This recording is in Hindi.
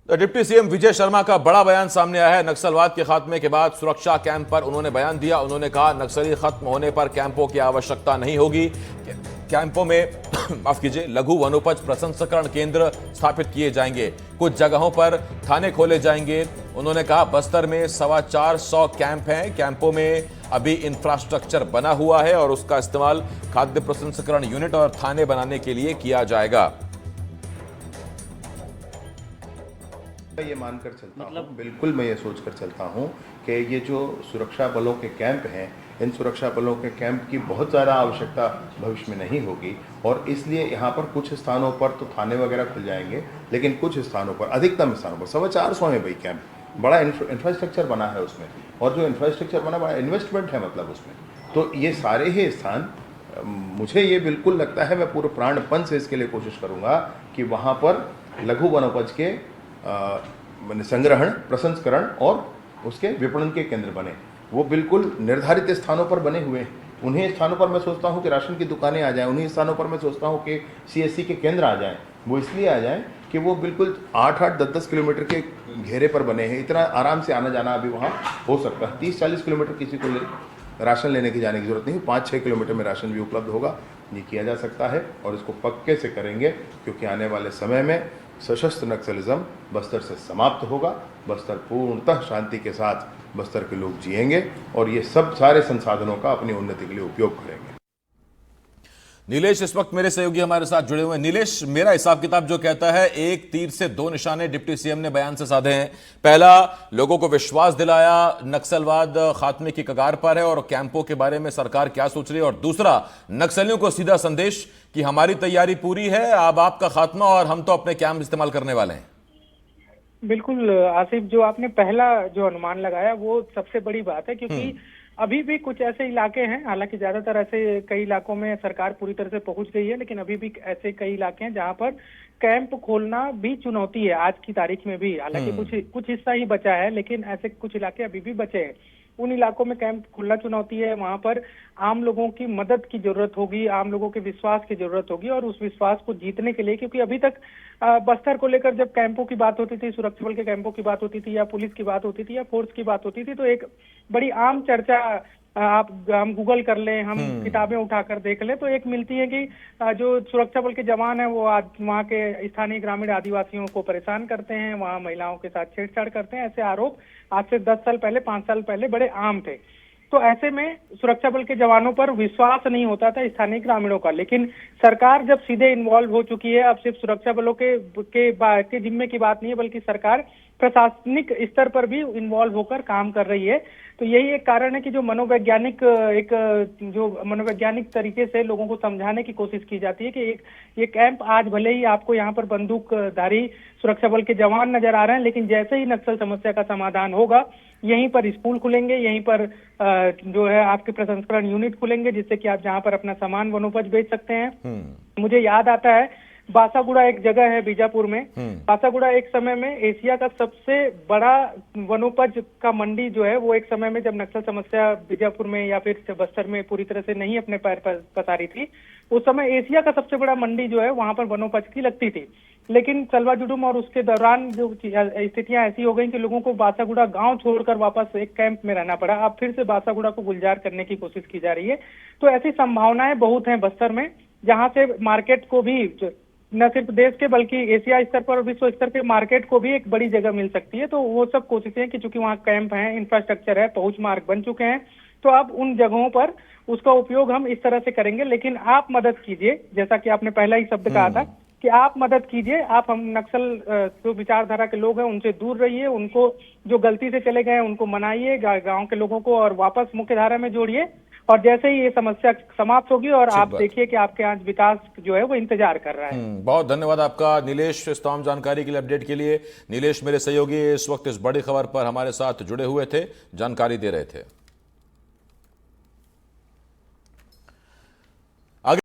तो डिप्टी सीएम विजय शर्मा का बड़ा बयान सामने आया है। नक्सलवाद के खात्मे के बाद सुरक्षा कैंप पर उन्होंने बयान दिया। उन्होंने कहा नक्सली खत्म होने पर कैंपों की आवश्यकता नहीं होगी। कैंपों में माफ कीजिए लघु वनोपज प्रसंस्करण केंद्र स्थापित किए जाएंगे। कुछ जगहों पर थाने खोले जाएंगे। उन्होंने कहा बस्तर में 450 कैंप हैं। कैंपों में अभी इंफ्रास्ट्रक्चर बना हुआ है और उसका इस्तेमाल खाद्य प्रसंस्करण यूनिट और थाने बनाने के लिए किया जाएगा। ये मानकर चलता हूँ, बिल्कुल मैं ये सोचकर चलता हूँ कि ये जो सुरक्षा बलों के कैंप हैं, इन सुरक्षा बलों के कैंप की बहुत ज़्यादा आवश्यकता भविष्य में नहीं होगी और इसलिए यहाँ पर कुछ स्थानों पर तो थाने वगैरह खुल जाएंगे, लेकिन कुछ स्थानों पर, अधिकतम स्थानों पर 450 है भाई कैंप, बड़ा इंफ्रास्ट्रक्चर बना है उसमें और जो इंफ्रास्ट्रक्चर बना बड़ा इन्वेस्टमेंट है मतलब उसमें। तो ये सारे ही स्थान मुझे ये बिल्कुल लगता है, मैं पूरे प्राणपण से इसके लिए कोशिश करूँगा कि वहाँ पर लघु वनोपज के संग्रहण, प्रसंस्करण और उसके विपणन के केंद्र बने। वो बिल्कुल निर्धारित स्थानों पर बने हुए हैं। उन्हीं स्थानों पर मैं सोचता हूँ कि राशन की दुकानें आ जाएं, उन्हीं स्थानों पर मैं सोचता हूँ कि सीएससी के केंद्र आ जाएं। वो इसलिए आ जाएं कि वो बिल्कुल 8-8, 10-10 किलोमीटर के घेरे पर बने हैं। इतना आराम से आना जाना अभी वहाँ हो सकता है। 30-40 किलोमीटर किसी को राशन लेने की जाने की जरूरत नहीं, 5-6 किलोमीटर में राशन भी उपलब्ध होगा। ये किया जा सकता है और इसको पक्के से करेंगे क्योंकि आने वाले समय में सशस्त्र नक्सलिज्म बस्तर से समाप्त होगा। बस्तर पूर्णतः शांति के साथ बस्तर के लोग जिएंगे और ये सब सारे संसाधनों का अपनी उन्नति के लिए उपयोग करेंगे। नीलेश इस वक्त मेरे सहयोगी हमारे साथ जुड़े हुए हैं। नीलेश, मेरा हिसाब किताब जो कहता है एक तीर से दो निशाने डिप्टी सीएम ने बयान से साधे हैं। पहला, लोगों को विश्वास दिलाया नक्सलवाद खात्मे की कगार पर है और कैंपों के बारे में सरकार क्या सोच रही है, और दूसरा, नक्सलियों को सीधा संदेश कि हमारी तैयारी पूरी है, अब आपका खात्मा और हम तो अपने कैंप इस्तेमाल करने वाले हैं। बिल्कुल आसिफ, जो आपने पहला जो अनुमान लगाया वो सबसे बड़ी बात है, क्योंकि अभी भी कुछ ऐसे इलाके हैं, हालांकि ज्यादातर ऐसे कई इलाकों में सरकार पूरी तरह से पहुंच गई है, लेकिन अभी भी ऐसे कई इलाके हैं जहां पर कैंप खोलना भी चुनौती है आज की तारीख में भी। हालांकि कुछ हिस्सा ही बचा है, लेकिन ऐसे कुछ इलाके अभी भी बचे हैं। उन इलाकों में कैंप खुलना चुनौती है। वहां पर आम लोगों की मदद की जरूरत होगी, आम लोगों के विश्वास की जरूरत होगी, और उस विश्वास को जीतने के लिए, क्योंकि अभी तक बस्तर को लेकर जब कैंपों की बात होती थी, सुरक्षा बल के कैंपों की बात होती थी, या पुलिस की बात होती थी, या फोर्स की बात होती थी, तो एक बड़ी आम चर्चा हम गूगल कर लें, हम किताबें उठाकर देख लें, तो एक मिलती है कि जो सुरक्षा बल के जवान हैं वो आज वहाँ के स्थानीय ग्रामीण आदिवासियों को परेशान करते हैं, वहाँ महिलाओं के साथ छेड़छाड़ करते हैं। ऐसे आरोप आज से 10 साल पहले, 5 साल पहले बड़े आम थे। तो ऐसे में सुरक्षा बल के जवानों पर विश्वास नहीं होता था स्थानीय ग्रामीणों का। लेकिन सरकार जब सीधे इन्वॉल्व हो चुकी है, अब सिर्फ सुरक्षा बलों के जिम्मे की बात नहीं है, बल्कि सरकार प्रशासनिक स्तर पर भी इन्वॉल्व होकर काम कर रही है। तो यही एक कारण है कि जो मनोवैज्ञानिक तरीके से लोगों को समझाने की कोशिश की जाती है कि ये कैंप आज भले ही आपको यहाँ पर बंदूकधारी सुरक्षा बल के जवान नजर आ रहे हैं, लेकिन जैसे ही नक्सल समस्या का समाधान होगा, यहीं पर स्कूल खुलेंगे, यहीं पर जो है आपके प्रसंस्करण यूनिट खुलेंगे, जिससे कि आप जहाँ पर अपना सामान वनोपज बेच सकते हैं। मुझे याद आता है बासागुड़ा एक जगह है बीजापुर में। बासागुड़ा एक समय में एशिया का सबसे बड़ा वनोपज का मंडी जो है, वो एक समय में जब नक्सल समस्या बीजापुर में या फिर बस्तर में पूरी तरह से नहीं अपने पैर पसारी थी, उस समय एशिया का सबसे बड़ा मंडी जो है वहां पर वनोपज की लगती थी। लेकिन सलवा जुडुम और उसके दौरान जो स्थितियां ऐसी हो गई कि लोगों को बासागुड़ा गांव छोड़कर वापस एक कैंप में रहना पड़ा। अब फिर से बासागुड़ा को गुलजार करने की कोशिश की जा रही है। तो ऐसी संभावनाएं बहुत हैं बस्तर में, जहां से मार्केट को भी न सिर्फ देश के बल्कि एशिया स्तर पर और विश्व स्तर के मार्केट को भी एक बड़ी जगह मिल सकती है। तो वो सब कोशिशें कि चूंकि वहाँ कैंप है, इंफ्रास्ट्रक्चर है, पहुंच मार्ग बन चुके हैं, तो अब उन जगहों पर उसका उपयोग हम इस तरह से करेंगे। लेकिन आप मदद कीजिए, जैसा कि आपने पहला ही शब्द कहा था कि आप मदद कीजिए, आप हम नक्सल जो विचारधारा के लोग हैं उनसे दूर रहिए, उनको जो गलती से चले गए हैं उनको मनाइए, गांव के लोगों को, और वापस मुख्य धारा में जोड़िए। और जैसे ही ये समस्या समाप्त होगी और आप देखिए कि आपके यहाँ विकास जो है वो इंतजार कर रहा है। बहुत धन्यवाद आपका नीलेश, इस तमाम जानकारी के लिए, अपडेट के लिए। नीलेश मेरे सहयोगी इस वक्त इस बड़ी खबर पर हमारे साथ जुड़े हुए थे, जानकारी दे रहे थे।